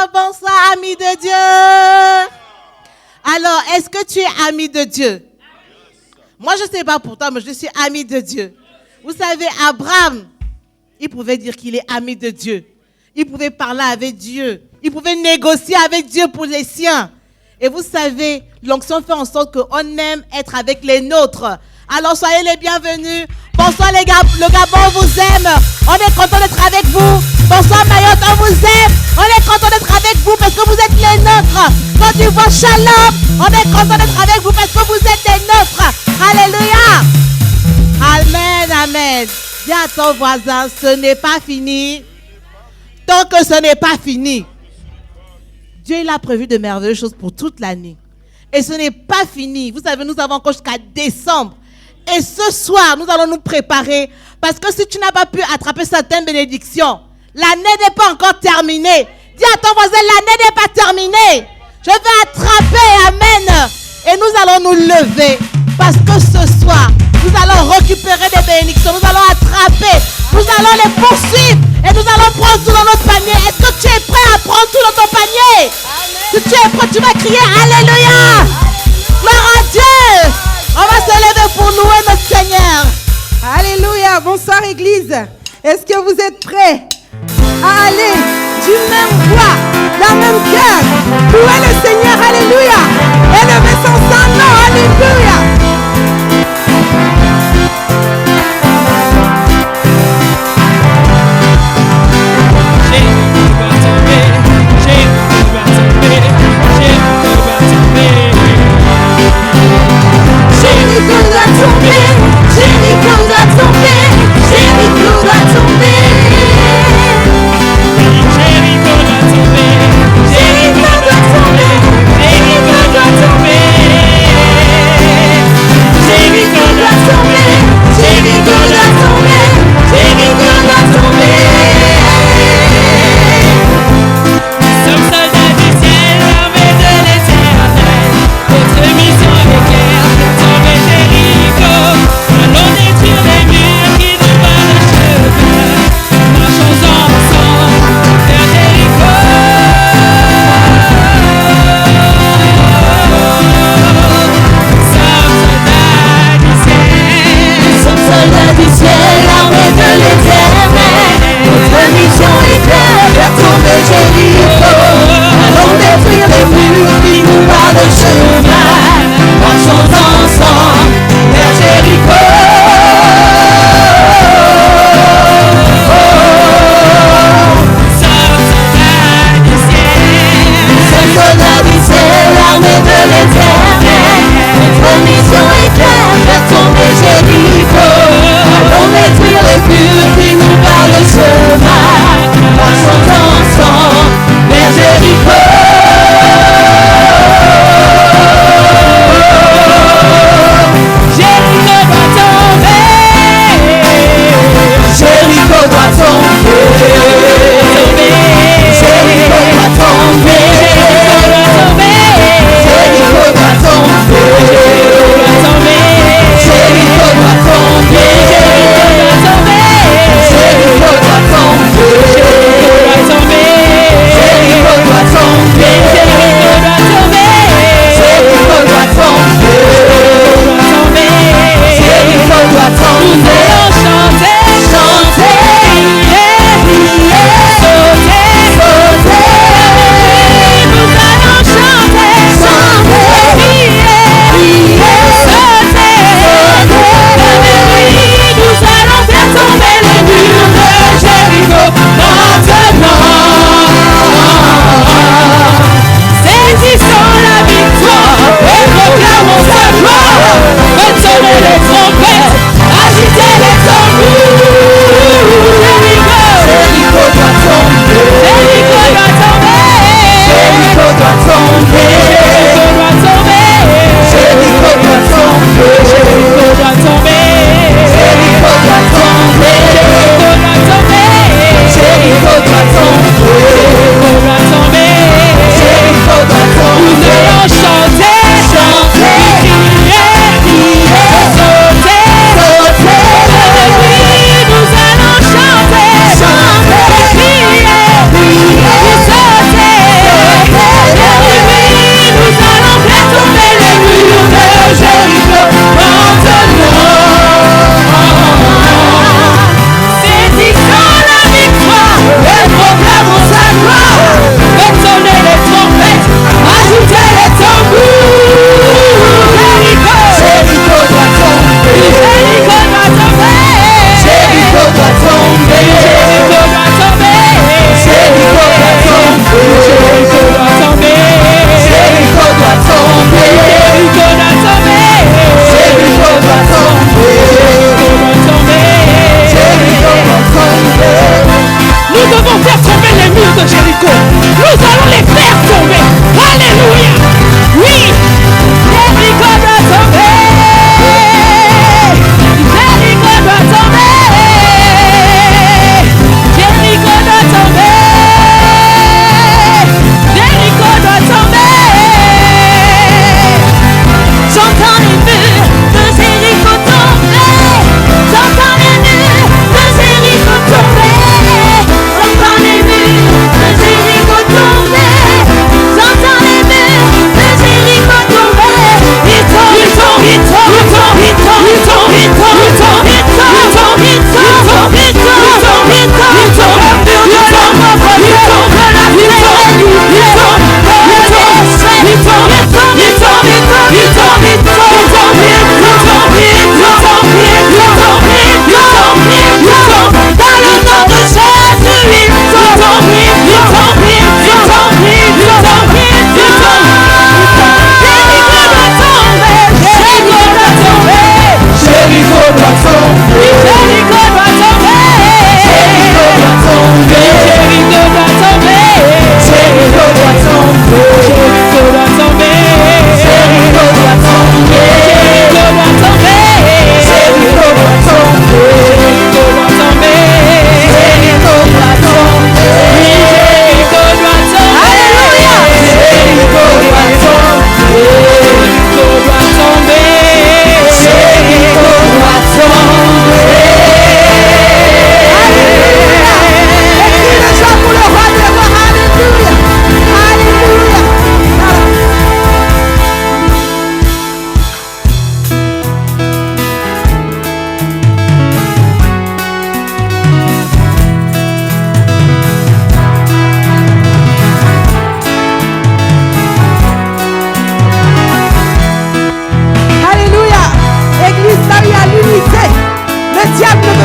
bonsoir, amis de Dieu. Alors, est-ce que tu es ami de Dieu? Moi, je ne sais pas pour toi, mais je suis ami de Dieu. Vous savez, Abraham, il pouvait dire qu'il est ami de Dieu. Il pouvait parler avec Dieu. Il pouvait négocier avec Dieu pour les siens. Et vous savez, l'onction fait en sorte qu'on aime être avec les nôtres. Alors, soyez les bienvenus. Bonsoir les gars, le Gabon vous aime. On est content d'être avec vous. Bonsoir Mayotte, on vous aime. On est content d'être avec vous parce que vous êtes les nôtres. Quand tu vois Shalom, on est content d'être avec vous parce que vous êtes les nôtres. Alléluia. Amen, amen. Dis à ton voisin, ce n'est pas fini. Tant que ce n'est pas fini. Dieu, il a prévu de merveilleuses choses pour toute l'année. Et ce n'est pas fini. Vous savez, nous avons encore jusqu'à décembre. Et ce soir, nous allons nous préparer. Parce que si tu n'as pas pu attraper certaines bénédictions, l'année n'est pas encore terminée. Dis à ton voisin, l'année n'est pas terminée. Je vais attraper, amen. Et nous allons nous lever. Parce que ce soir, nous allons récupérer des bénédictions. Nous allons attraper. Nous allons les poursuivre. Et nous allons prendre tout dans notre panier. Est-ce que tu es prêt à prendre tout dans ton panier? Amen. Si tu es prêt, tu vas crier Alléluia. Gloire à Dieu. On va se lever pour louer notre Seigneur. Alléluia. Bonsoir Église. Est-ce que vous êtes prêts à aller du même voix, d'un même cœur, louer le Seigneur? Alléluia. Élever son saint nom. Alléluia. Tomber.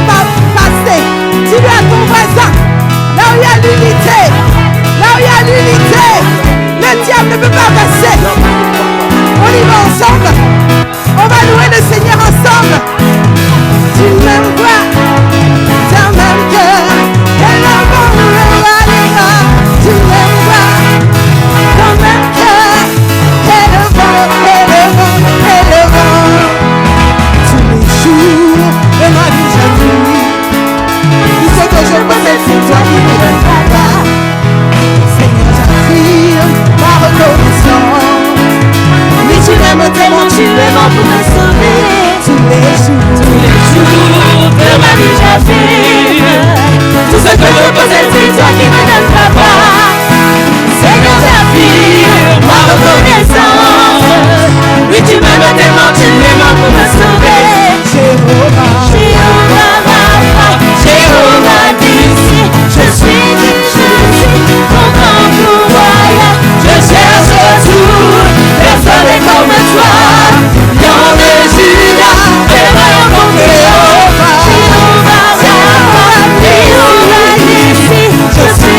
pas passer. Dis-le à ton voisin. Là où il y a l'unité, là où il y a l'unité, le diable ne peut pas passer. On y va ensemble. On va louer le Seigneur ensemble. Du même voix, d'un même cœur, et le monde revalera. Du même voix, d'un même cœur, et le vent, et le vent, et le vent. Tous les jours de ma vie j'appuie. Il faut que je possède, c'est toi qui me donnes ta part. Seigneur, j'affirme ma reconnaissance. Oui, tu m'aimes tellement, tu es mort pour me sauver. Tous les jours De ma vie j'affirme. Tout ce que je possède, c'est toi qui me donnes ta part. Seigneur, j'affirme ma reconnaissance. Oui, tu m'aimes tellement, tu es mort pour me sauver. Jéhovah, Jéhovah Rapha, Jéhovah Nissi, je suis ton grand royal. Je cherche tout, personne n'est comme toi. Lion de Judas, prévoyant ton Jéhovah. Jéhovah Rapha, Jéhovah Nissi, je suis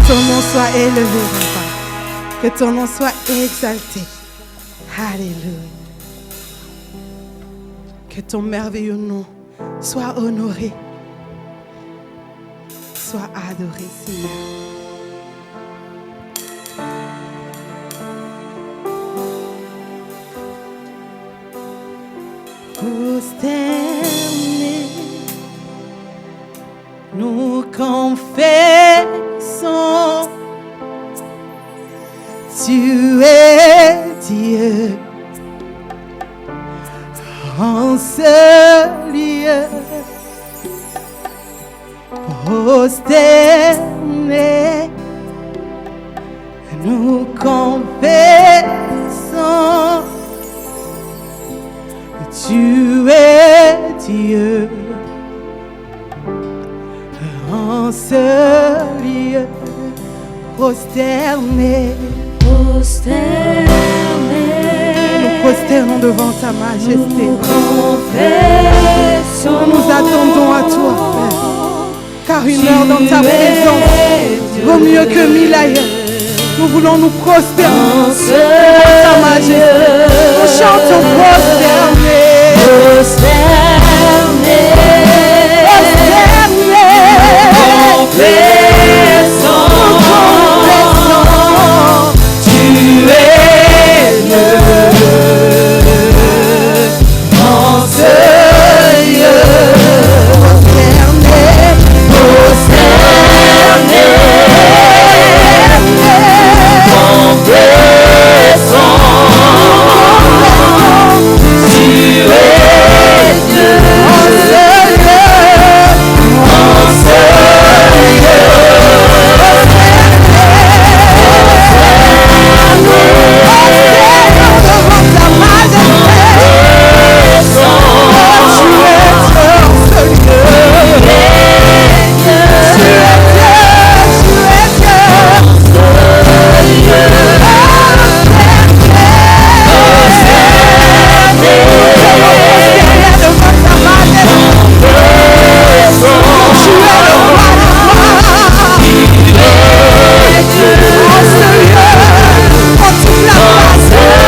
ton nom soit élevé, Papa. Que ton nom soit exalté. Alléluia. Que ton merveilleux nom soit honoré, soit adoré, Seigneur. Prosternés, nous confessons, tu es Dieu en ce lieu. Prosternés, nous confessons, tu es Dieu en ce lieu. Prosternés, nous prosternons devant ta majesté. Nous nous attendons à toi, Père, car une heure dans ta présence vaut mieux que 1000 ailleurs. Nous voulons nous prosterner devant ta majesté. Nous chantons prosternés, prosternés, confessons, tu es Dieu en ce lieu. Prosternés, confessons, tu es Dieu en ce lieu, en ce lieu.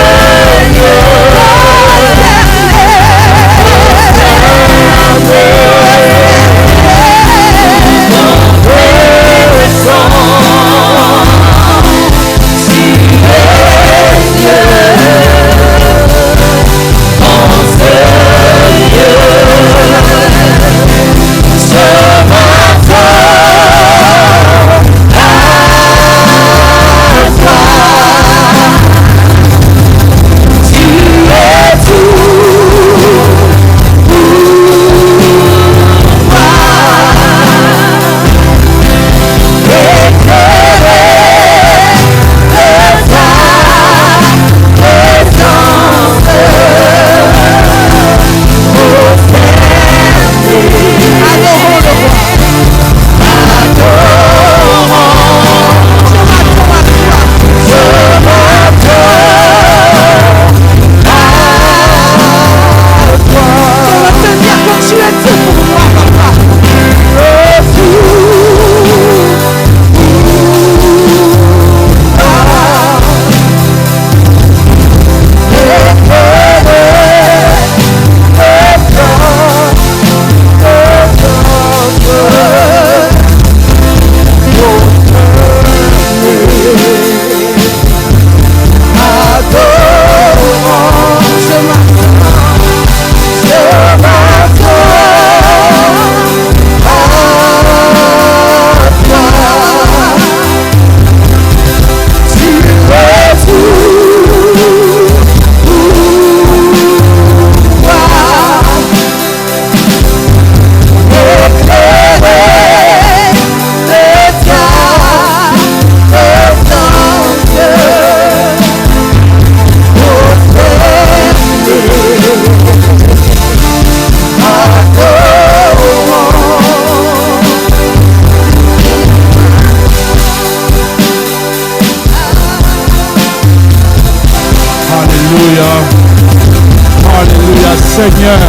Seigneur,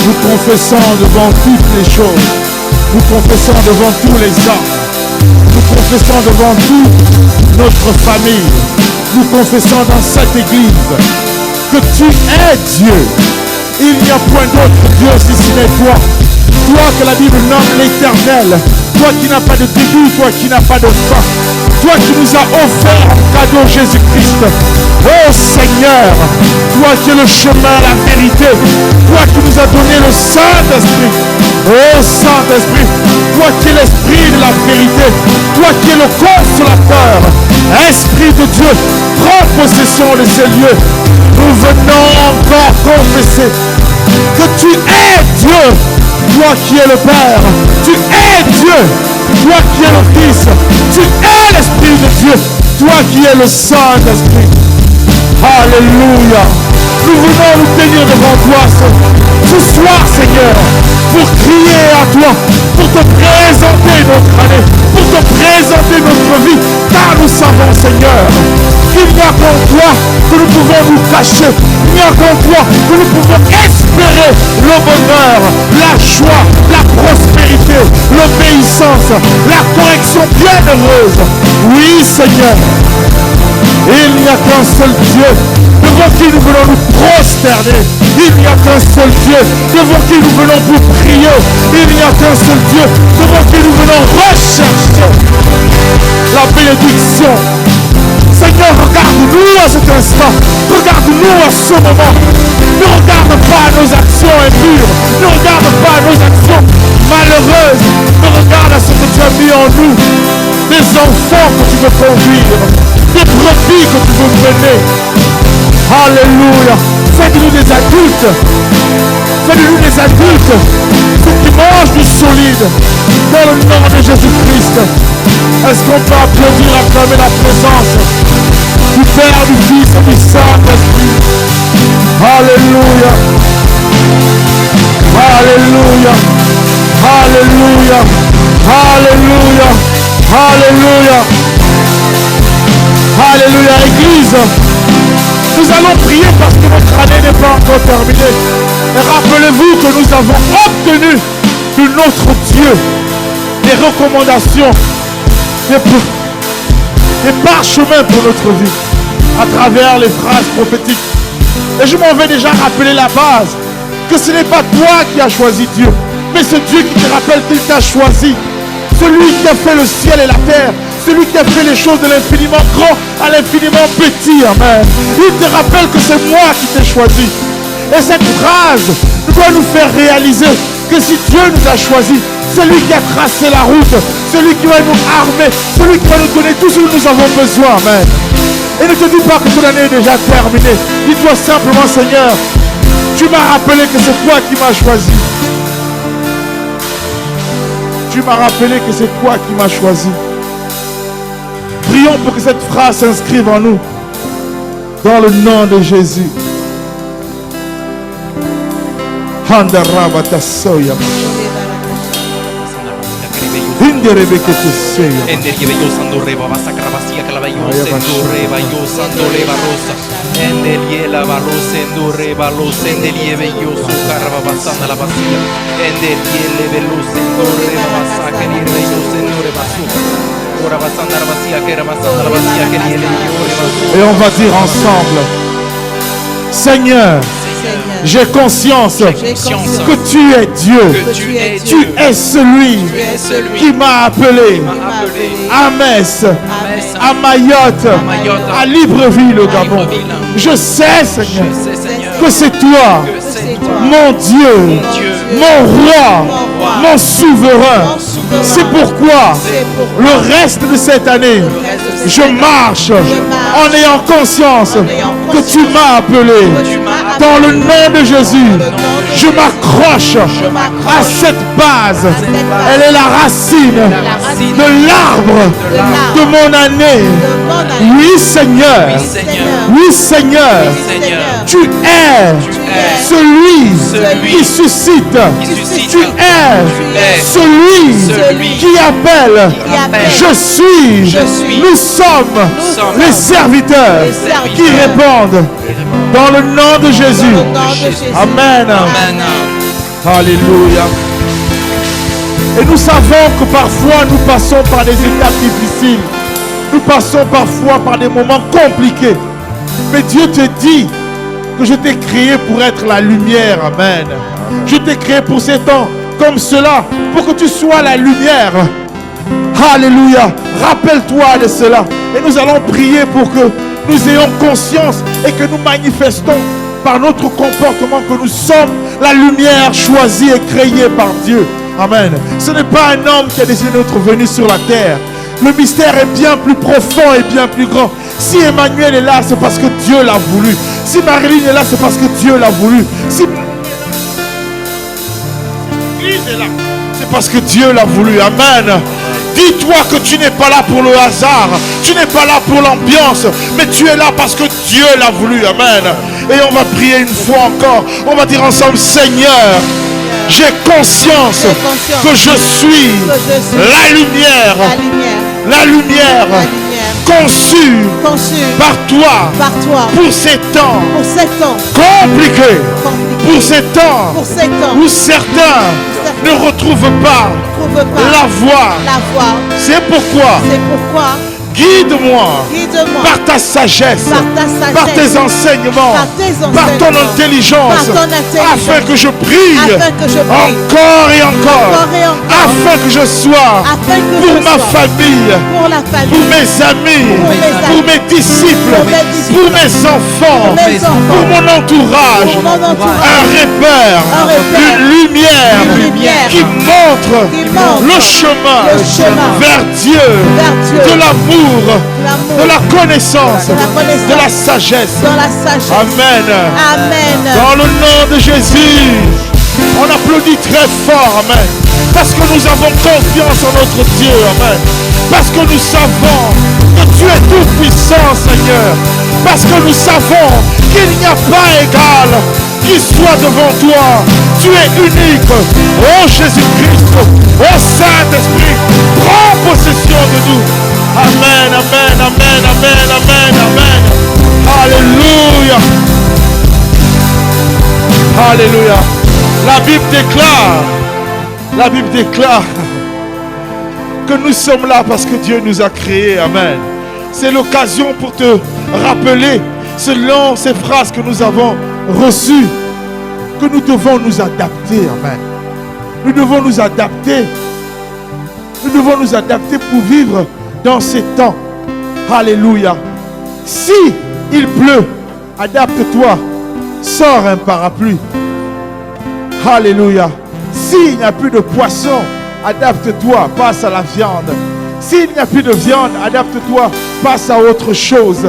nous confessons devant toutes les choses, nous confessons devant tous les hommes nous confessons devant toute notre famille, nous confessons dans cette église que tu es Dieu. Il n'y a point d'autre Dieu si ce n'est toi. Toi que la Bible nomme l'Éternel. Toi qui n'as pas de début, toi qui n'as pas de fin. Toi qui nous as offert en cadeau Jésus-Christ. Oh Seigneur, toi qui es le chemin, la vérité. Toi qui nous as donné le Saint-Esprit. Oh Saint-Esprit, toi qui es l'Esprit de la vérité. Toi qui es le consolateur. Esprit de Dieu, prends possession de ces lieux. Nous venons encore confesser que tu es Dieu. Toi qui es le Père, tu es Dieu. Toi qui es le Fils, tu es l'Esprit de Dieu. Toi qui es le Saint-Esprit. Alléluia. Nous venons nous tenir devant toi ce soir, Seigneur, pour crier à toi, pour te présenter notre année, pour te présenter notre vie, car nous savons, Seigneur, qu'il n'y a qu'en toi que nous pouvons nous cacher, il n'y a qu'en toi que nous pouvons espérer le bonheur, la joie, la prospérité, l'obéissance, la correction bienheureuse. Oui, Seigneur, il n'y a qu'un seul Dieu devant qui nous voulons nous prosterner. Il n'y a qu'un seul Dieu devant qui nous venons pour prier. Il n'y a qu'un seul Dieu devant qui nous venons rechercher la bénédiction. Seigneur, regarde-nous à cet instant. Regarde-nous à ce moment. Ne regarde pas nos actions impures. Ne regarde pas nos actions malheureuses. Ne regarde à ce que tu as mis en nous. Des enfants que tu veux conduire. Des brebis que tu veux mener. Alléluia. Faites-nous des adultes. Faites-nous des adultes. Ceux qui mangent du solide. Dans le nom de Jésus-Christ. Est-ce qu'on peut applaudir, acclamer la présence du Père, du Fils et du Saint-Esprit? Alléluia. Alléluia. Alléluia. Alléluia. Alléluia. Alléluia. Église, nous allons prier parce que notre année n'est pas encore terminée. Et rappelez-vous que nous avons obtenu de notre Dieu des recommandations, des parchemins pour notre vie à travers les phrases prophétiques. Et je m'en vais déjà rappeler la base, que ce n'est pas toi qui as choisi Dieu, mais c'est Dieu qui te rappelle qu'il t'a choisi. Celui qui a fait le ciel et la terre, celui qui a fait les choses de l'infiniment grand à l'infiniment petit. Amen. Il te rappelle que c'est moi qui t'ai choisi. Et cette phrase doit nous faire réaliser que si Dieu nous a choisis, c'est lui qui a tracé la route, celui qui va nous armer, celui qui va nous donner tout ce que nous avons besoin. Amen. Et ne te dis pas que ton année est déjà terminée. Dis-toi simplement, Seigneur, tu m'as rappelé que c'est toi qui m'as choisi. Tu m'as rappelé que c'est toi qui m'as choisi. Prions pour que cette phrase s'inscrive en nous. Dans le nom de Jésus. Et on va dire ensemble, Seigneur, j'ai conscience que tu es Dieu. Tu es celui qui m'a appelé à Metz, à Mayotte, à Libreville au Gabon. Je sais, Seigneur, que c'est toi, mon Dieu, mon roi, mon souverain. C'est pourquoi le reste de cette année, je marche en ayant conscience que tu m'as appelé. Dans le nom de Jésus, je m'accroche à cette base. Elle est la racine de l'arbre de mon année. Oui, Seigneur. Oui, Seigneur. Tu es celui qui suscite. Tu es celui qui appelle. Je suis. Nous sommes les serviteurs qui répondent. Dans le nom de Jésus. Amen. Alléluia. Et nous savons que parfois nous passons par des étapes difficiles. Nous passons parfois par des moments compliqués. Mais Dieu te dit que je t'ai créé pour être la lumière. Amen. Je t'ai créé pour ces temps comme cela, pour que tu sois la lumière. Alléluia. Rappelle-toi de cela. Et nous allons prier pour que nous ayons conscience et que nous manifestons par notre comportement que nous sommes la lumière choisie et créée par Dieu. Amen. Ce n'est pas un homme qui a décidé notre venue sur la terre. Le mystère est bien plus profond et bien plus grand. Si Emmanuel est là, c'est parce que Dieu l'a voulu. Si Marilyn est là, c'est parce que Dieu l'a voulu. Si l'Église est là, c'est parce que Dieu l'a voulu. Amen. Dis-toi que tu n'es pas là pour le hasard. Tu n'es pas là pour l'ambiance. Mais tu es là parce que Dieu l'a voulu. Amen. Et on va prier une fois encore. On va dire ensemble, Seigneur, j'ai conscience que je suis la lumière. La lumière conçue par toi pour ces temps compliqués, pour ces temps où certains ne retrouvent pas la voie. C'est pourquoi guide-moi par ta sagesse, par tes enseignements, par ton intelligence, afin que je brille encore et encore, afin que je sois pour ma famille, pour mes amis, pour mes disciples, pour mes enfants, pour mon entourage, un repère, une lumière qui montre le chemin vers Dieu, de l'amour, de la connaissance, de la sagesse. Amen. Dans le nom de Jésus, on applaudit très fort. Amen. Parce que nous avons confiance en notre Dieu. Amen. Parce que nous savons que tu es tout puissant, Seigneur. Parce que nous savons qu'il n'y a pas égal qui soit devant toi. Tu es unique. Oh Jésus-Christ, oh Saint-Esprit, prends possession de nous. Amen, amen, amen, amen, amen, amen. Alléluia. Alléluia. La Bible déclare que nous sommes là parce que Dieu nous a créés. Amen. C'est l'occasion pour te rappeler, selon ces phrases que nous avons reçues, que nous devons nous adapter. Amen. Nous devons nous adapter. Nous devons nous adapter pour vivre dans ces temps. Alléluia. Si il pleut, adapte-toi. Sors un parapluie. Alléluia. S'il n'y a plus de poisson, adapte-toi, passe à la viande. S'il n'y a plus de viande, adapte-toi, passe à autre chose.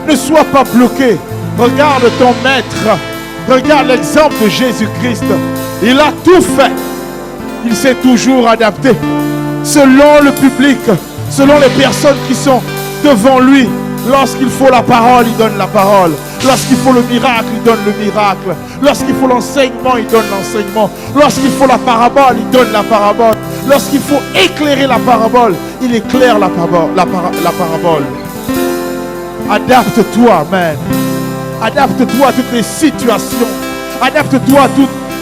Ne sois pas bloqué. Regarde ton maître. Regarde l'exemple de Jésus-Christ. Il a tout fait. Il s'est toujours adapté. Selon le public, selon les personnes qui sont devant lui. Lorsqu'il faut la parole, il donne la parole. Lorsqu'il faut le miracle, il donne le miracle. Lorsqu'il faut l'enseignement, il donne l'enseignement. Lorsqu'il faut la parabole, il donne la parabole. Lorsqu'il faut éclairer la parabole, il éclaire la parabole. Adapte-toi, amen. Adapte-toi à toutes les situations. Adapte-toi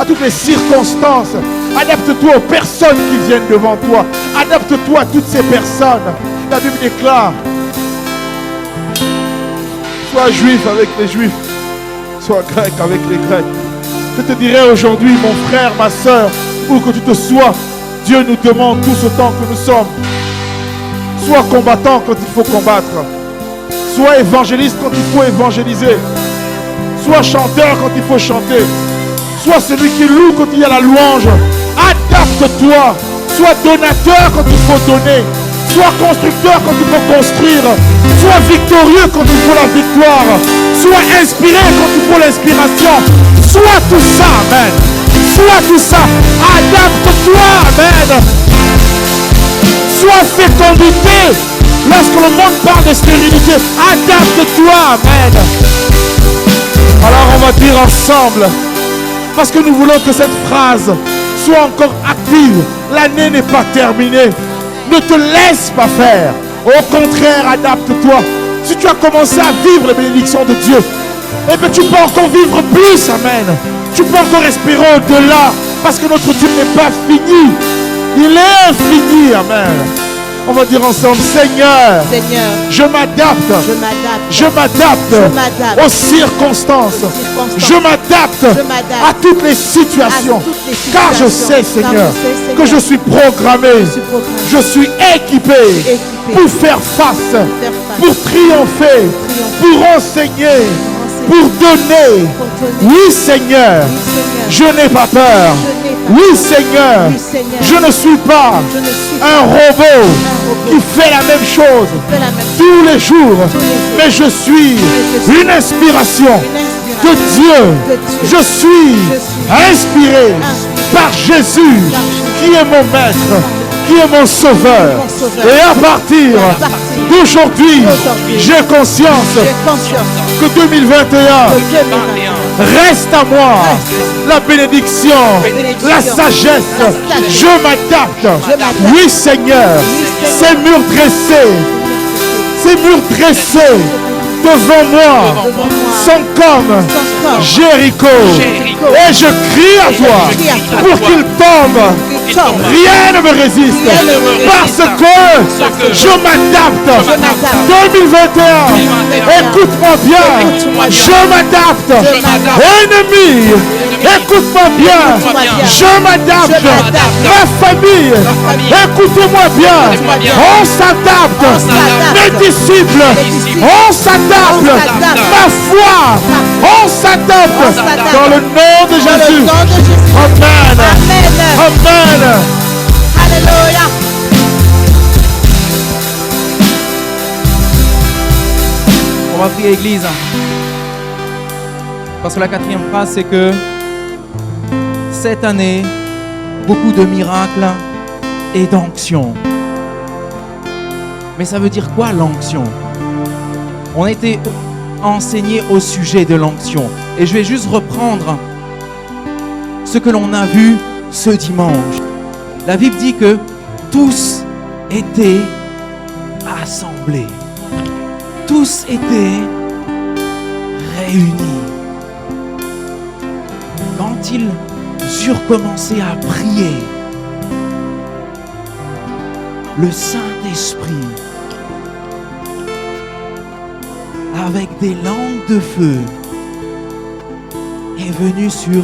à toutes les circonstances. Adapte-toi aux personnes qui viennent devant toi. Adapte-toi à toutes ces personnes. La Bible déclare: sois juif avec les juifs, sois grec avec les grecs. Je te dirais aujourd'hui, mon frère, ma soeur, où que tu te sois, Dieu nous demande tout ce temps que nous sommes. Sois combattant quand il faut combattre. Sois évangéliste quand il faut évangéliser. Sois chanteur quand il faut chanter. Sois celui qui loue quand il y a la louange. Adapte-toi. Sois donateur quand il faut donner. Sois constructeur quand il faut construire. Sois victorieux quand il faut la victoire. Sois inspiré quand il faut l'inspiration. Sois tout ça, amen. Sois tout ça. Adapte-toi, amen. Sois fécondité. Lorsque le monde parle de stérilité, adapte-toi, amen. Alors on va dire ensemble, parce que nous voulons que cette phrase soit encore active. L'année n'est pas terminée. Ne te laisse pas faire. Au contraire, adapte-toi. Si tu as commencé à vivre les bénédictions de Dieu, eh bien tu peux encore vivre plus, amen. Tu peux encore espérer au-delà, parce que notre Dieu n'est pas fini. Il est infini. Amen. On va dire ensemble, Seigneur, Seigneur, je m'adapte. je m'adapte. Je m'adapte Je m'adapte aux circonstances. Je m'adapte à toutes les situations. Car je sais, Seigneur, que je suis programmé. Je suis équipé pour faire face, pour triompher, pour enseigner, pour donner. Oui, Seigneur, je n'ai pas peur. Oui, Seigneur, je ne suis pas un robot qui fait la même chose tous les jours, mais je suis une inspiration de Dieu. Je suis inspiré par Jésus, qui est mon maître, qui est mon sauveur. Et à partir d'aujourd'hui, j'ai conscience que 2021 reste à moi la bénédiction, la sagesse. Je m'adapte. Oui, Seigneur, ces murs dressés devant moi sont comme Jéricho. Et je crie à toi pour qu'il tombe. Rien ne me résiste parce que je m'adapte. 2021, écoute-moi bien. Je m'adapte. Ennemi, écoute-moi bien. Je m'adapte. Ma famille, écoutez-moi bien. On s'adapte. Mes disciples, on s'adapte. Ma foi, on s'adapte. Dans le nom de Jésus. Amen. Amen. Alléluia. On va prier Église. Parce que la quatrième phrase, c'est que cette année, beaucoup de miracles et d'onction. Mais ça veut dire quoi l'onction? On a été enseigné au sujet de l'onction. Et je vais juste reprendre ce que l'on a vu ce dimanche. La Bible dit que tous étaient assemblés. Tous étaient réunis. Quand ils eurent commencé à prier, le Saint-Esprit, avec des langues de feu, est venu sur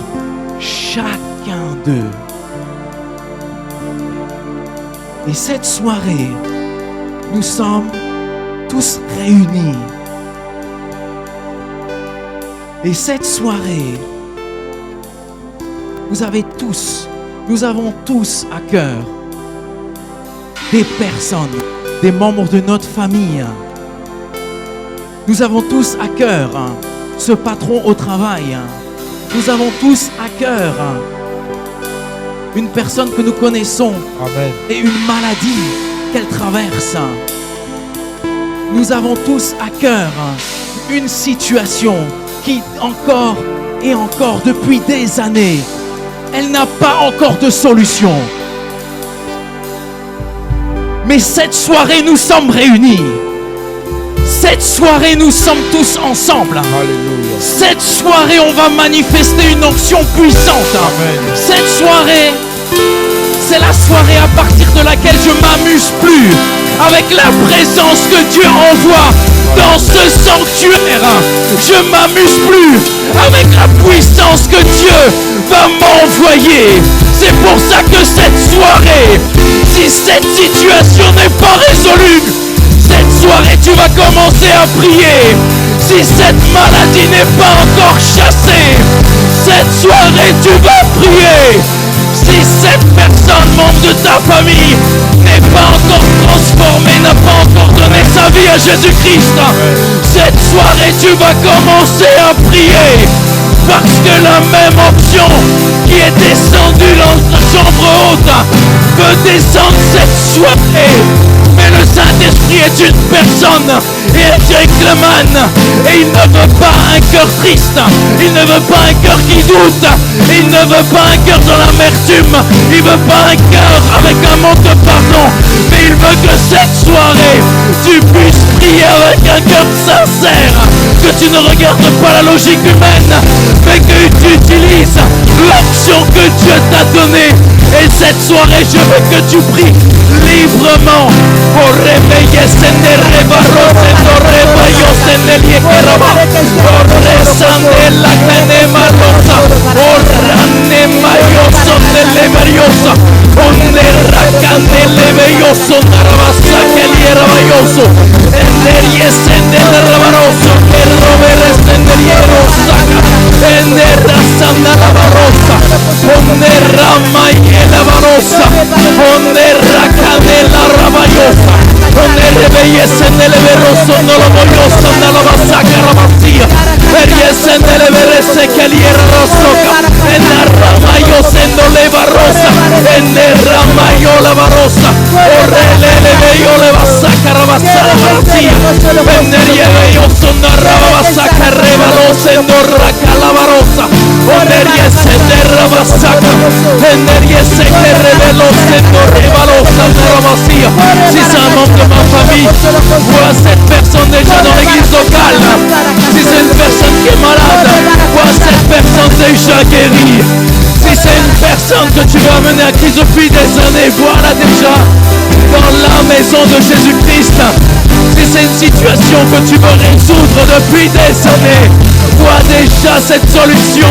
chacun d'eux. Et cette soirée, nous sommes tous réunis. Et cette soirée, nous avons tous à cœur des personnes, des membres de notre famille. Nous avons tous à cœur ce patron au travail. Nous avons tous à cœur une personne que nous connaissons. Amen. Et une maladie qu'elle traverse. Nous avons tous à cœur une situation qui encore et encore depuis des années, elle n'a pas encore de solution. Mais cette soirée, nous sommes réunis. Cette soirée, nous sommes tous ensemble. Alléluia. Cette soirée, on va manifester une onction puissante. Amen. Cette soirée, c'est la soirée à partir de laquelle je m'amuse plus avec la présence que Dieu envoie dans ce sanctuaire. Je m'amuse plus avec la puissance que Dieu va m'envoyer. C'est pour ça que cette soirée, si cette situation n'est pas résolue, cette soirée tu vas commencer à prier. Si cette maladie n'est pas encore chassée, cette soirée tu vas prier. Si cette personne, membre de ta famille, n'est pas encore transformée, n'a pas encore donné sa vie à Jésus-Christ, cette soirée tu vas commencer à prier. Parce que la même option qui est descendue dans la chambre haute peut descendre cette soirée. Mais le Saint-Esprit est une personne et est réclamane. Et il ne veut pas un cœur triste. Il ne veut pas un cœur qui doute. Il ne veut pas un cœur dans l'amertume. Il ne veut pas un cœur avec un manque de pardon. Mais Il veut que cette soirée, tu puisses prier avec un cœur sincère, que tu ne regardes pas la logique humaine, mais que tu utilises l'action que Dieu t'a donnée. Et cette soirée, je veux que tu pries librement. Pour réveiller Sendere Barros et Rebayo Sendelie Keraba. Pour rescender la Canema Rosa. Pour Ranema Yoso Nele Mariosa. Onera Canele Beyoso Narabasa Keliera Bayoso. Enderie Sendere Rabaroso. Kerrovere Senderiero Saca. Endera Sandara Barosa. Onera Mayela Barosa. Onera Canela Rabayosa. Onera Beyes Nele Beroso Nolo Boyosa Nala Basaca Rabasia. Beyes Nele Berese Keliera Rosoca. Enera Mayo Sendole Barosa. Enera Mayola Barosa. Orrele Beyola Basaca Rabasala Basia. Enderie Beyoso Narabasaca Rebalosa Endorra Calabarosa. Onderie Sendera Basaca. Enderie Seke Rebelosa Endorre Balosa Narabasia. Si c'est un membre de ma famille, vois cette personne déjà dans l'église locale. Si c'est une personne qui est malade, vois cette personne déjà guérie. Si c'est une personne que tu veux amener à Christ depuis des années, voilà déjà dans la maison de Jésus-Christ. Si c'est une situation que tu veux résoudre depuis des années, vois déjà cette solution.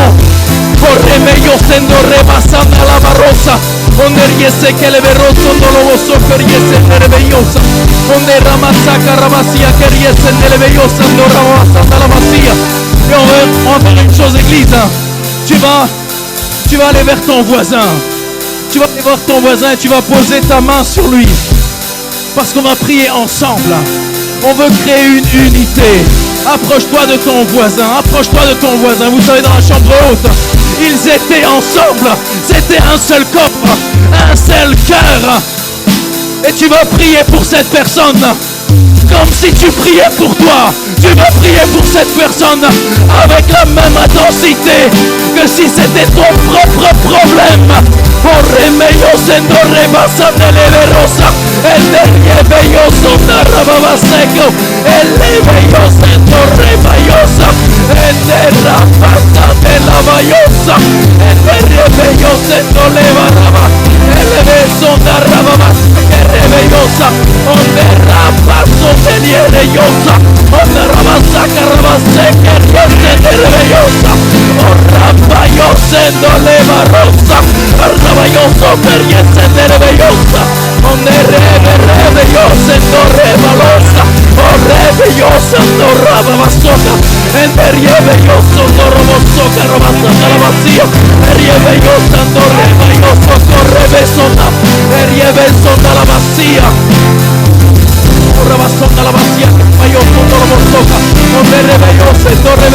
Corre meglio sendo repassando la barrosa. Onde riese che le verroso non lo posso che riese nelle vegliosa. Onde ramassaca ramassia che riese nelle vegliosa non ramassando la massia. Et on va faire une chose église. Tu vas aller vers ton voisin. Tu vas aller voir ton voisin et tu vas poser ta main sur lui. Parce qu'on va prier ensemble. On veut créer une unité. Approche-toi de ton voisin. Approche-toi de ton voisin. Vous savez, dans la chambre haute, ils étaient ensemble. C'était un seul corps, un seul cœur. Et tu vas prier pour cette personne comme si tu priais pour toi. Tu vas prier pour cette personne avec la même intensité que si c'était ton propre problème. Porre meglio sendo rebassando le verosa. E le veglioso narrava secco. E le veglio sendo rebaiosa. E le rapassando la vaiosa. E le veglio sendo le varava. E le veso narrava secca rebaiosa. Onde rapasso teniere iosa. Onde rabassaca rabasseca riese rebaiosa. O rabaio sendo le varosa. Rabaioso per riese rebaiosa. Onde rebe io sendo rebalosa. O rebe io sendo rabassoca. E riebe io sendo robossoca rabassata la vazia. E riebe io sendo rebaioso correbe sonda. E riebe sonda la vazia. Rabassonda la vazia, ma io sono la bossoca. Onde rebeiosa, e torre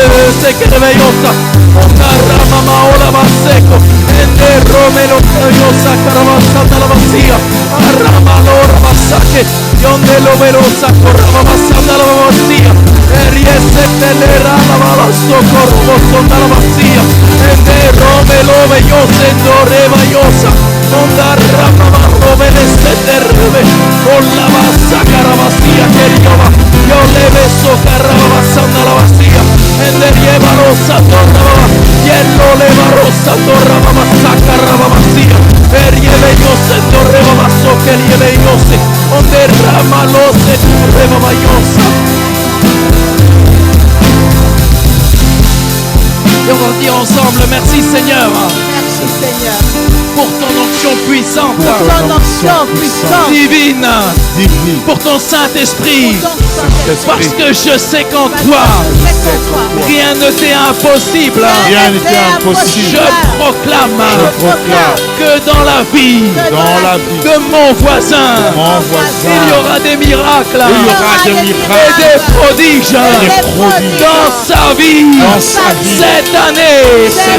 che rebeiosa. Onda rama maola vasseco. E ne romelo rebeiosa, carabassata la vazia. Arrama l'ora vassacche. E onde lo verosa, corrava passata la vazia. E riese nelle rama valasso, corvo sonda la vazia. E ne romelo veiosa, e torre vaiosa. Onda rama marro veneste terrebe. O la vassa carabassia che riova. Io le vesso carabasanda la vassia. E ne rieva rossa tornava. Iello leva rossa tornava massa carabassia. E rieve io se torreva masso che rieve io se. Onde rama lo se torreva maiosa. Et on va dire ensemble, merci Seigneur. Merci Seigneur. Pour ton onction puissante. Pour ton onction puissante. Divine. Divine. Pour ton Saint-Esprit. Pour ton Saint-Esprit. Parce que je sais qu'en toi, rien ne t'est impossible. Rien n'était impossible. Je proclame que dans la vie Dans la vie de mon voisin, mon voisin, il y aura des miracles il y aura des et miracles des prodiges des prodiges dans sa vie. dans sa vie. Cette année,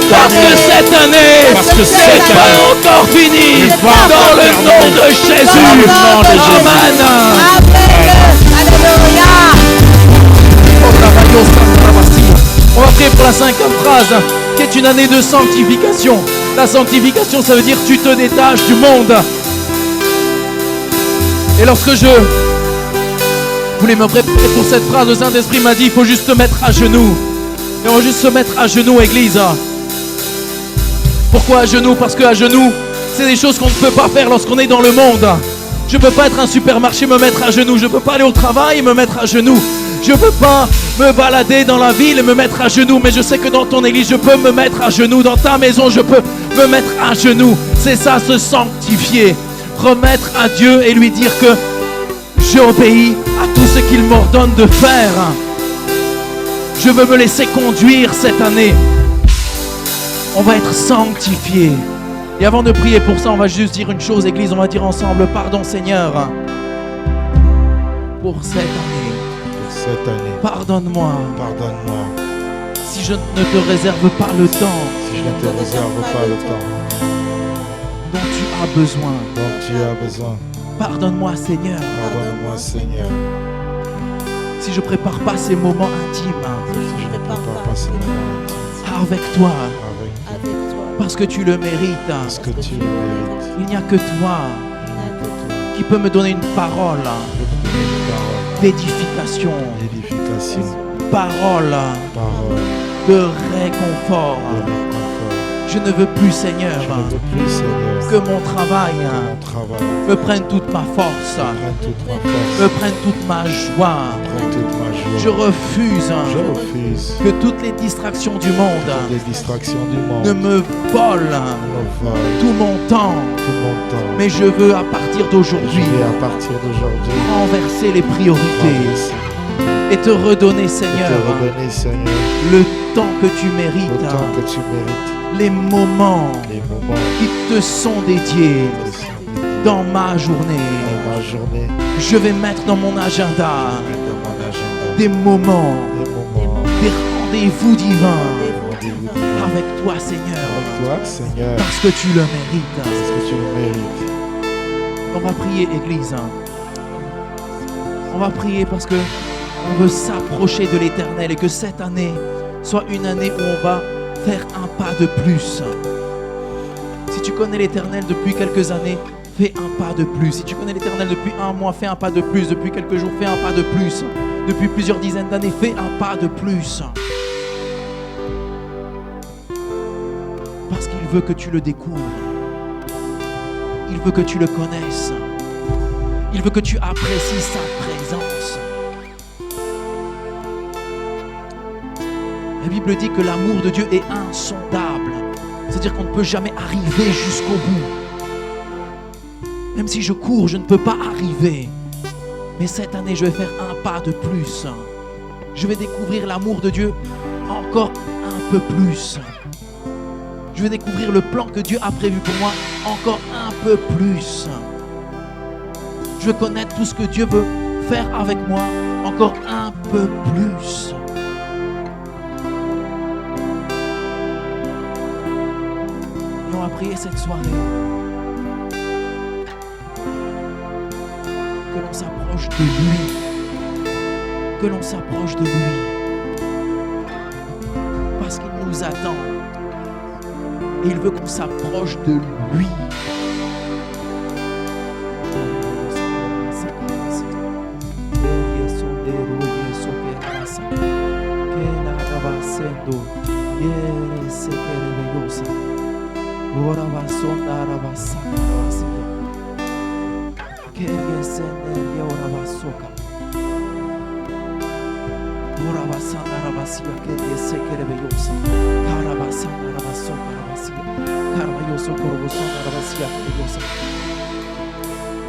parce que cette année, Parce que c'est cette pas année encore fini. n'est pas Dans encore le nom terminé. de Jésus. Dans le nom de Jésus. Amen. Alléluia. On va prier pour la 5e phrase, qui est une année de sanctification. La sanctification, ça veut dire tu te détaches du monde. Et lorsque je voulais me préparer pour cette phrase, le Saint-Esprit m'a dit, il faut juste se mettre à genoux. Et on va juste se mettre à genoux, Église. Pourquoi à genoux? Parce qu'à genoux, c'est des choses qu'on ne peut pas faire lorsqu'on est dans le monde. Je ne peux pas être un supermarché, me mettre à genoux. Je ne peux pas aller au travail et me mettre à genoux. Je ne peux pas me balader dans la ville et me mettre à genoux. Mais je sais que dans ton église, je peux me mettre à genoux. Dans ta maison, je peux me mettre à genoux. C'est ça, se sanctifier. Remettre à Dieu et lui dire que j'obéis à tout ce qu'il m'ordonne de faire. Je veux me laisser conduire cette année. On va être sanctifié. Et avant de prier pour ça, on va juste dire une chose, Église. On va dire ensemble, pardon Seigneur, pour cette année. Cette année. Pardonne-moi. Pardonne-moi. Si je ne te réserve pas le temps. Si je ne te réserve pas le temps dont tu as besoin. dont tu as besoin. Pardonne-moi Seigneur. Pardonne-moi Seigneur. Si je prépare pas ces moments intimes. Si je ne prépare pas ces moments intimes. Avec toi. Avec toi. Parce que tu le mérites. Parce que tu le mérites. Il n'y a que toi qui peut me donner une parole d'édification. D'édification. Parole Parole. de réconfort. De réconfort. Je ne veux plus, Seigneur, Je ne veux plus, Seigneur, que mon travail mon travail me prenne toute ma force, prenne toute ma force, me prenne toute ma joie. prenne toute ma joie. Je refuse Je refuse que toutes les distractions du monde les distractions du monde ne me volent me volent tout mon temps. tout mon temps. Mais je veux à partir Je d'aujourd'hui vais à partir d'aujourd'hui renverser les priorités renverser et te redonner, et Seigneur, te redonner, Seigneur, le temps que tu le mérites, temps que tu mérites, les moments les moments qui te sont dédiés qui te sont dédiés dans ma journée. dans ma journée, Je vais mettre dans mon agenda dans mon agenda, des moments, des moments, des rendez-vous divins rendez-vous divins avec toi, Seigneur, avec toi, Seigneur, parce que tu le mérites. parce que tu le mérites. On va prier, Église. On va prier parce que on veut s'approcher de l'Éternel et que cette année soit une année où on va faire un pas de plus. Si tu connais l'Éternel depuis quelques années, fais un pas de plus. Si tu connais l'Éternel depuis un mois, fais un pas de plus. Depuis quelques jours, fais un pas de plus. Depuis plusieurs dizaines d'années, fais un pas de plus. Parce qu'il veut que tu le découvres. Il veut que tu le connaisses. Il veut que tu apprécies sa présence. La Bible dit que l'amour de Dieu est insondable. C'est-à-dire qu'on ne peut jamais arriver jusqu'au bout. Même si je cours, je ne peux pas arriver. Mais cette année, je vais faire un pas de plus. Je vais découvrir l'amour de Dieu encore un peu plus. Je vais découvrir le plan que Dieu a prévu pour moi encore un peu plus. Je veux connaître tout ce que Dieu veut faire avec moi encore un peu plus. Et on va prier cette soirée. Que l'on s'approche de lui. Que l'on s'approche de lui. Parce qu'il nous attend. Et il veut qu'on s'approche de lui.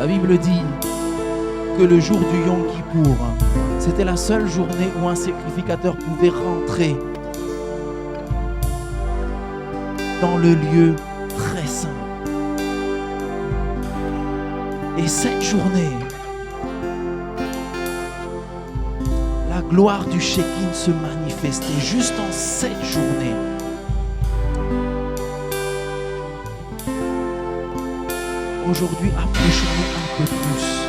La Bible dit que le jour du Yom Kippour, c'était la seule journée où un sacrificateur pouvait rentrer dans le lieu très saint. Et cette journée, la gloire du Shekin se manifestait juste en cette journée. Aujourd'hui, approchons-nous un peu plus.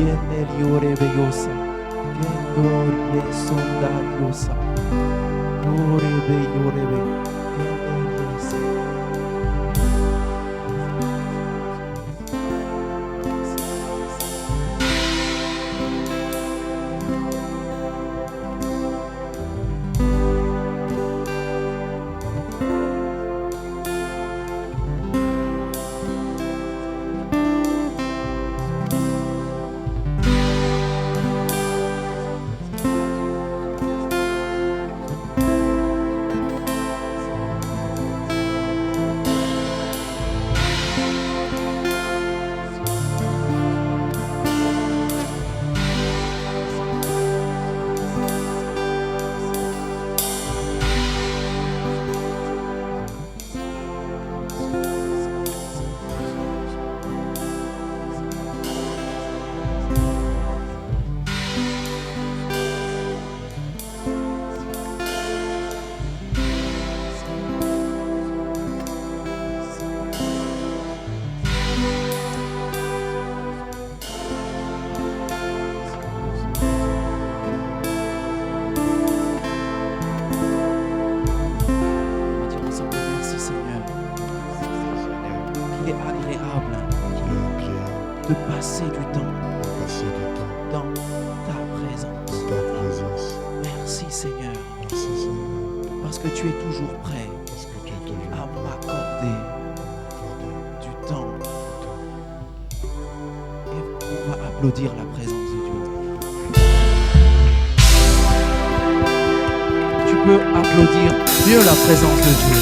Yeneliorebeyosa. Yenoriesondadiosa. Yorebeyorebe. Yeneliosa. De passer du temps dans ta présence. Merci Seigneur, parce que tu es toujours prêt à m'accorder du temps. Et on va applaudir la présence de Dieu. Tu peux applaudir mieux la présence de Dieu.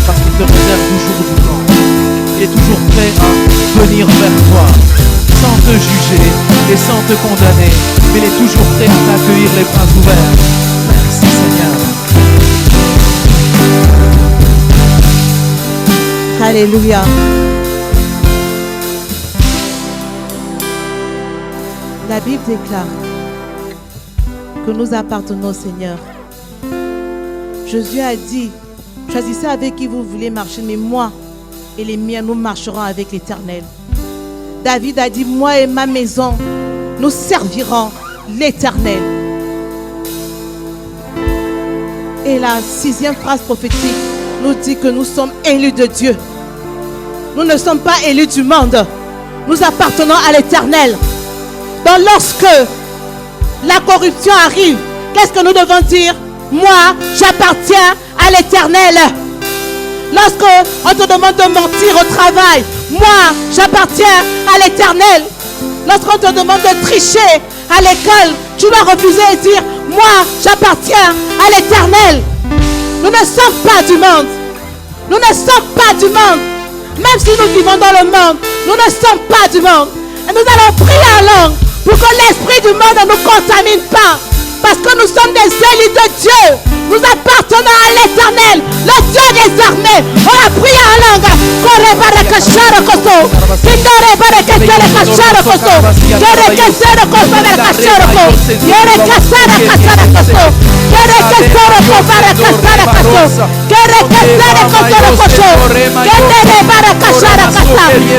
Parce qu'il te réserve toujours du temps. Il est toujours prêt à venir vers toi, sans te juger et sans te condamner. Mais il est toujours prêt à t'accueillir les bras ouverts. Merci Seigneur. Alléluia. La Bible déclare que nous appartenons au Seigneur. Jésus a dit: choisissez avec qui vous voulez marcher, mais moi et les miens, nous marcherons avec l'Éternel. David a dit: moi et ma maison, nous servirons l'Éternel. Et la 6e phrase prophétique nous dit que nous sommes élus de Dieu. Nous ne sommes pas élus du monde. Nous appartenons à l'Éternel. Donc lorsque la corruption arrive, qu'est-ce que nous devons dire? Moi, j'appartiens à l'Éternel. Lorsque on te demande de mentir au travail, moi, j'appartiens à l'Éternel. Lorsqu'on te demande de tricher à l'école, tu dois refuser et dire: moi, j'appartiens à l'Éternel. Nous ne sommes pas du monde. Nous ne sommes pas du monde. Même si nous vivons dans le monde, nous ne sommes pas du monde. Et nous allons prier en langue pour que l'esprit du monde ne nous contamine pas. Parce que nous sommes des élus de Dieu. Nous appartenons à l'Éternel, le Dieu des armées. On a prié en langue. Et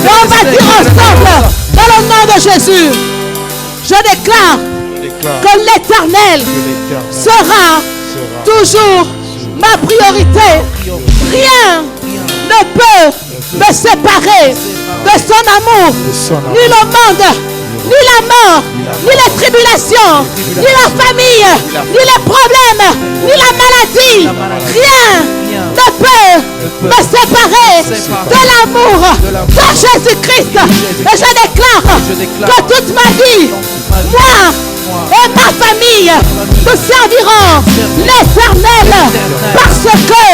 on va dire ensemble, dans le nom de Jésus, je déclare que l'Éternel sera toujours ma priorité. Rien ne peut me séparer de son amour. Ni le monde, ni la mort, ni les tribulations, ni la famille, ni les problèmes, ni la maladie. Rien ne peut me séparer de l'amour de Jésus-Christ. Et je déclare que toute ma vie, moi et ma famille, nous servirons l'Éternel parce que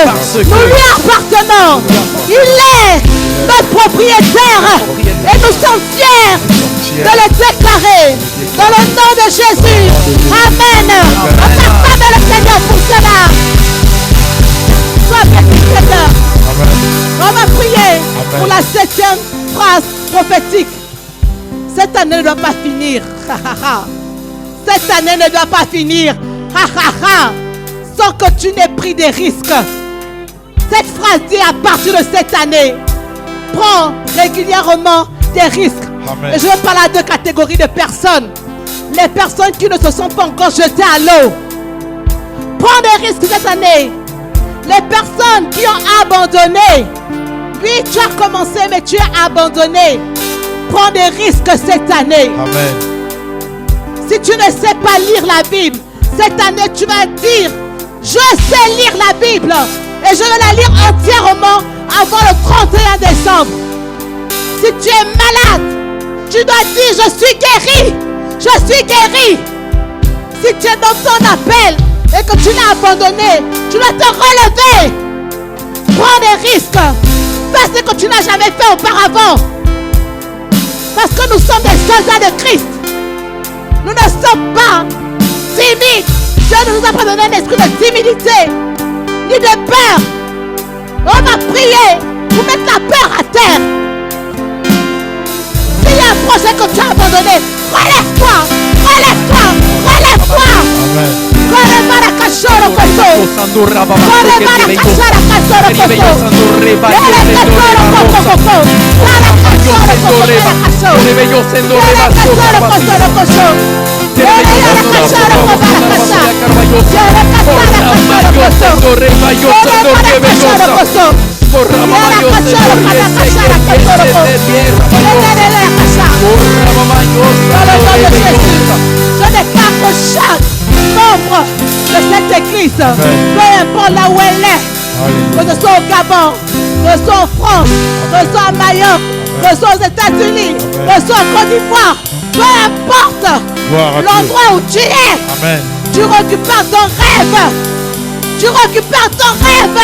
nous lui appartenons. Il est notre propriétaire et nous sommes fiers de le déclarer dans le nom de Jésus. Amen. On s'acclame le Seigneur pour cela. Sois béni, Seigneur. On va prier pour la 7e phrase prophétique. Cette année ne doit pas finir. Cette année ne doit pas finir. Sans que tu n'aies pris des risques. Cette phrase dit: à partir de cette année, prends régulièrement des risques. Amen. Et je veux parler à deux catégories de personnes. Les personnes qui ne se sont pas encore jetées à l'eau. Prends des risques cette année. Les personnes qui ont abandonné. Oui, tu as commencé, mais tu as abandonné. Prends des risques cette année. Amen. Si tu ne sais pas lire la Bible, cette année tu vas dire, je sais lire la Bible et je vais la lire entièrement avant le 31 décembre. Si tu es malade, tu dois dire, je suis guéri. Je suis guéri. Si tu es dans ton appel et que tu l'as abandonné, tu dois te relever. Prends des risques. Fais ce que tu n'as jamais fait auparavant. Parce que nous sommes des soldats de Christ. Nous ne sommes pas timides. Dieu ne nous a pas donné un esprit de timidité, ni de peur. On va prier pour mettre la peur à terre. S'il y a un projet que tu as abandonné, relève-toi, relève-toi, relève-toi. Amen. Je déclare que chaque membre de cette église, peu importe là où elle est, que ce soit au Gabon, que ce soit en France, que ce soit à Mayotte, que ce soit aux États-Unis, que ce soit en Côte d'Ivoire, peu importe l'endroit où tu es, Amen. tu récupères ton rêve. Tu récupères ton rêve.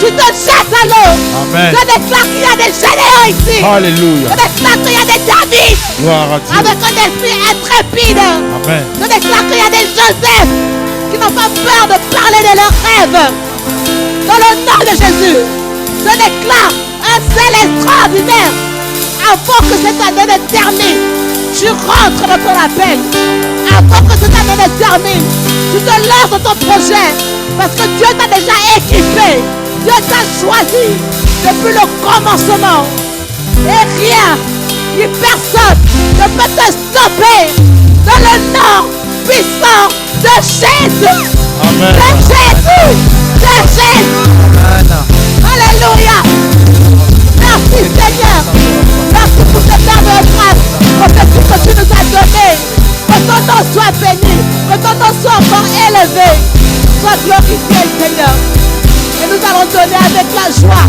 Tu te jettes à l'eau. Amen. Je déclare qu'il y a des généraux ici. Alléluia. Je déclare qu'il y a des David Gloire à Dieu. avec un esprit intrépide. Amen. Je déclare qu'il y a des Joseph qui n'ont pas peur de parler de leurs rêves. Dans le nom de Jésus, je déclare un zèle extraordinaire. Avant que cette année ne termine, tu rentres dans ton appel. Avant que cette année ne termine, tu te lances dans ton projet. Parce que Dieu t'a déjà équipé. Dieu t'a choisi depuis le commencement. Et rien, ni personne ne peut te stopper. Dans le nom puissant de Jésus. Amen. De Jésus. De Jésus. Alléluia. Merci Seigneur. Merci pour cette arme grâce. Pour tout ce que tu nous as donné. Que ton nom soit béni. Que ton nom soit encore élevé. Sois glorifié Seigneur. Et nous allons donner avec la joie.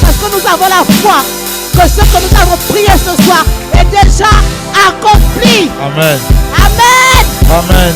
Parce que nous avons la foi. Que ce que nous avons prié ce soir est déjà accompli. Amen. Amen. Amen.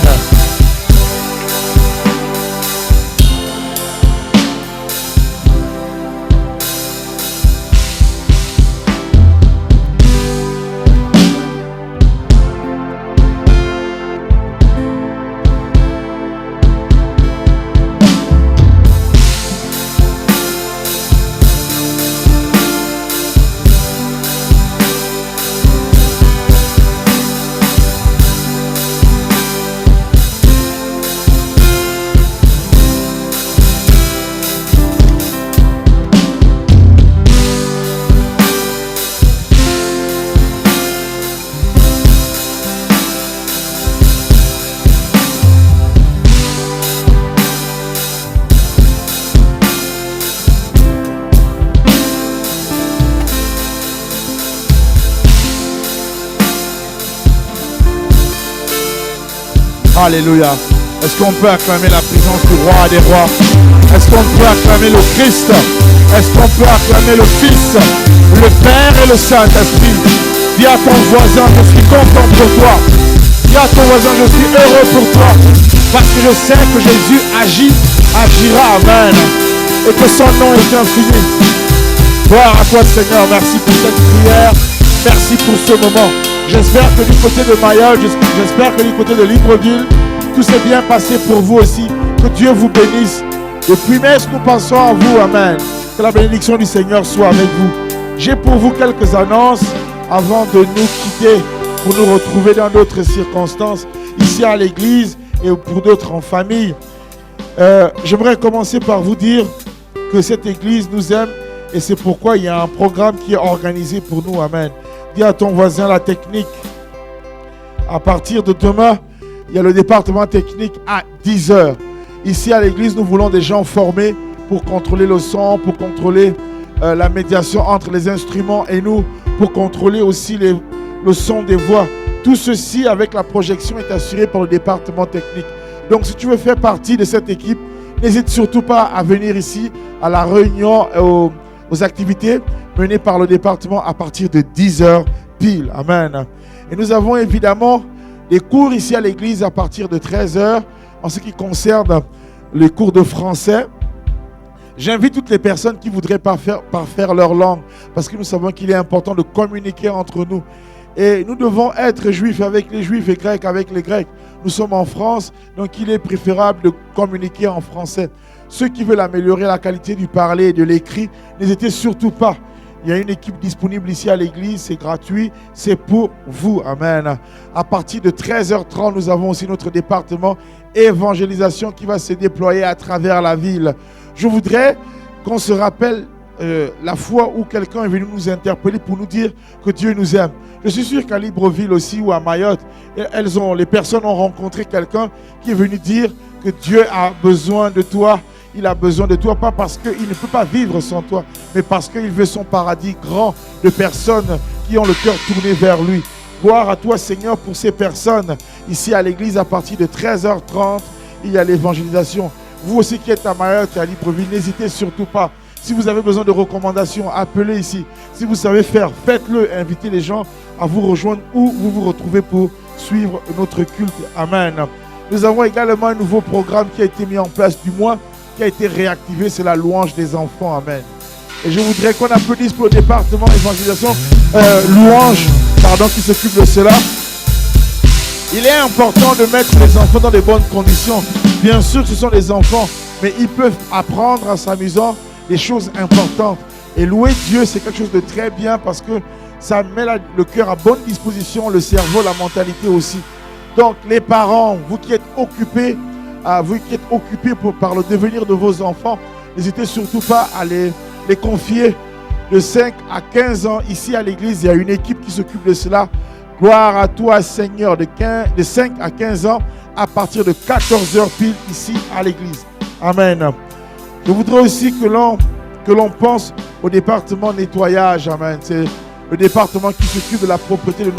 Alléluia. Est-ce qu'on peut acclamer la présence du roi des rois? Est-ce qu'on peut acclamer le Christ? Est-ce qu'on peut acclamer le Fils, le Père et le Saint-Esprit? Dis à ton voisin, je suis content pour toi. Dis à ton voisin, je suis heureux pour toi. Parce que je sais que Jésus agit, agira. Amen. Et que son nom est infini. Gloire à toi Seigneur. Merci pour cette prière. Merci pour ce moment. J'espère que du côté de Mayotte, j'espère que du côté de Libreville, tout s'est bien passé pour vous aussi. Que Dieu vous bénisse. Depuis Metz, nous pensons à vous. Amen. Que la bénédiction du Seigneur soit avec vous. J'ai pour vous quelques annonces avant de nous quitter pour nous retrouver dans d'autres circonstances ici à l'église et pour d'autres en famille. J'aimerais commencer par vous dire que cette église nous aime Et c'est pourquoi il y a un programme qui est organisé pour nous. Amen. Dis à ton voisin la technique. À partir de demain, il y a le département technique à 10h. Ici à l'église, nous voulons des gens formés pour contrôler le son, pour contrôler la médiation entre les instruments et nous, pour contrôler aussi le son des voix. Tout ceci avec la projection est assuré par le département technique. Donc si tu veux faire partie de cette équipe, n'hésite surtout pas à venir ici à la réunion, aux activités menées par le département à partir de 10h pile. Amen. Et nous avons évidemment des cours ici à l'église à partir de 13h en ce qui concerne les cours de français. J'invite toutes les personnes qui voudraient parfaire leur langue parce que nous savons qu'il est important de communiquer entre nous. Et nous devons être juifs avec les juifs et grecs avec les grecs. Nous sommes en France, donc il est préférable de communiquer en français. Ceux qui veulent améliorer la qualité du parler et de l'écrit, n'hésitez surtout pas. Il y a une équipe disponible ici à l'église, c'est gratuit, c'est pour vous. Amen. À partir de 13h30, nous avons aussi notre département évangélisation qui va se déployer à travers la ville. Je voudrais qu'on se rappelle la fois où quelqu'un est venu nous interpeller pour nous dire que Dieu nous aime. Je suis sûr qu'à Libreville aussi ou à Mayotte, les personnes ont rencontré quelqu'un qui est venu dire que Dieu a besoin de toi. Il a besoin de toi, pas parce qu'il ne peut pas vivre sans toi, mais parce qu'il veut son paradis grand de personnes qui ont le cœur tourné vers lui. Gloire à toi, Seigneur, pour ces personnes. Ici à l'église, à partir de 13h30, il y a l'évangélisation. Vous aussi qui êtes à Mayotte et à Libreville, n'hésitez surtout pas. Si vous avez besoin de recommandations, appelez ici. Si vous savez faire, faites-le. Invitez les gens à vous rejoindre où vous vous retrouvez pour suivre notre culte. Amen. Nous avons également un nouveau programme qui a été mis en place du mois, qui a été réactivé, c'est la louange des enfants. Amen. Et je voudrais qu'on applaudisse pour le département évangélisation louange, qui s'occupe de cela. Il est important de mettre les enfants dans de bonnes conditions. Bien sûr, ce sont des enfants, mais ils peuvent apprendre en s'amusant des choses importantes. Et louer Dieu, c'est quelque chose de très bien parce que ça met le cœur à bonne disposition, le cerveau, la mentalité aussi. Donc, les parents, vous qui êtes occupés, par le devenir de vos enfants, n'hésitez surtout pas à les confier de 5 à 15 ans. Ici à l'église, il y a une équipe qui s'occupe de cela. Gloire à toi, Seigneur, de 5 à 15 ans à partir de 14h pile ici à l'église. Amen. Je voudrais aussi que l'on pense au département nettoyage. Amen. C'est le département qui s'occupe de la propreté de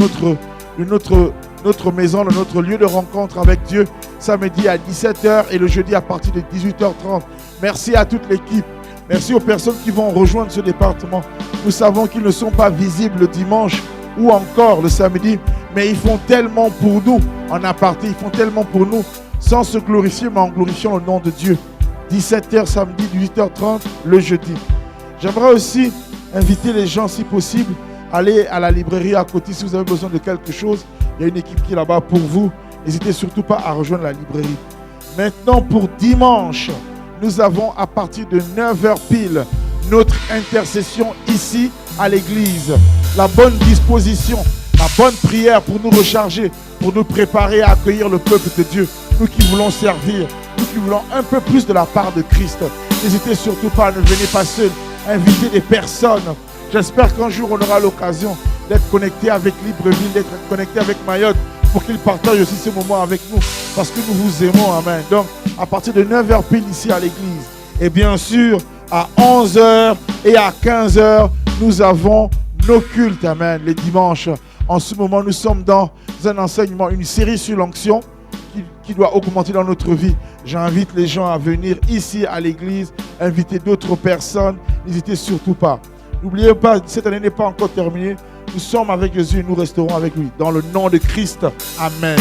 notre maison, de notre lieu de rencontre avec Dieu, samedi à 17h et le jeudi à partir de 18h30. Merci à toute l'équipe. Merci aux personnes qui vont rejoindre ce département. Nous savons qu'ils ne sont pas visibles le dimanche ou encore le samedi, mais ils font tellement pour nous en aparté, ils font tellement pour nous sans se glorifier, mais en glorifiant le nom de Dieu. 17h samedi, 18h30 le jeudi. J'aimerais aussi inviter les gens, si possible, à aller à la librairie à côté si vous avez besoin de quelque chose. Il y a une équipe qui est là-bas pour vous. N'hésitez surtout pas à rejoindre la librairie. Maintenant, pour dimanche, nous avons à partir de 9h pile notre intercession ici à l'église. La bonne disposition, la bonne prière pour nous recharger, pour nous préparer à accueillir le peuple de Dieu. Nous qui voulons servir, nous qui voulons un peu plus de la part de Christ. N'hésitez surtout pas, ne venez pas seul. Invitez des personnes. J'espère qu'un jour on aura l'occasion d'être connecté avec Libreville, d'être connecté avec Mayotte pour qu'ils partagent aussi ce moment avec nous parce que nous vous aimons. Amen. Donc, à partir de 9h pile ici à l'église. Et bien sûr, à 11h et à 15h, nous avons nos cultes. Amen. Les dimanches. En ce moment, nous sommes dans un enseignement, une série sur l'onction qui doit augmenter dans notre vie. J'invite les gens à venir ici à l'église, inviter d'autres personnes. N'hésitez surtout pas. N'oubliez pas, cette année n'est pas encore terminée. Nous sommes avec Jésus et nous resterons avec lui. Dans le nom de Christ. Amen.